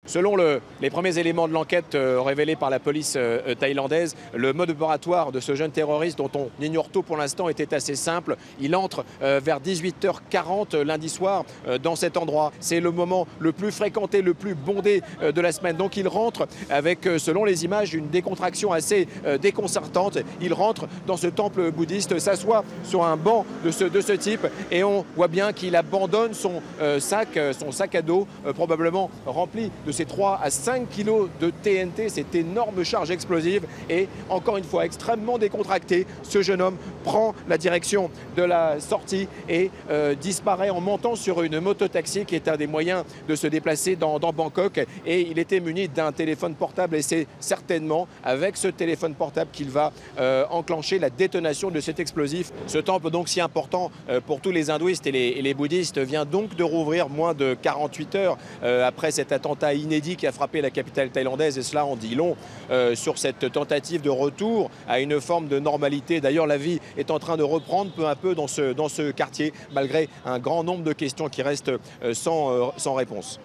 Selon les premiers éléments de l'enquête révélés par la police thaïlandaise, le mode opératoire de ce jeune terroriste, dont on ignore tout pour l'instant, était assez simple. Il entre vers 18h40 lundi soir dans cet endroit. C'est le moment le plus fréquenté, le plus bondé de la semaine. Donc il rentre avec, selon les images, une décontraction assez déconcertante. Il rentre dans ce temple bouddhiste, s'assoit sur un banc de ce type et on voit bien qu'il abandonne son sac à dos, probablement rempli de ces 3 à 5 kilos de TNT, cette énorme charge explosive. Et encore une fois, extrêmement décontracté, ce jeune homme prend la direction de la sortie et disparaît en montant sur une mototaxi qui est un des moyens de se déplacer dans Bangkok. Et il était muni d'un téléphone portable et c'est certainement avec ce téléphone portable qu'il va enclencher la détonation de cet explosif. Ce temple donc si important pour tous les hindouistes et les bouddhistes vient donc de rouvrir moins de 48 heures après cet attentat inédit qui a frappé la capitale thaïlandaise, et cela en dit long sur cette tentative de retour à une forme de normalité. D'ailleurs, la vie est en train de reprendre peu à peu dans ce quartier, malgré un grand nombre de questions qui restent sans réponse.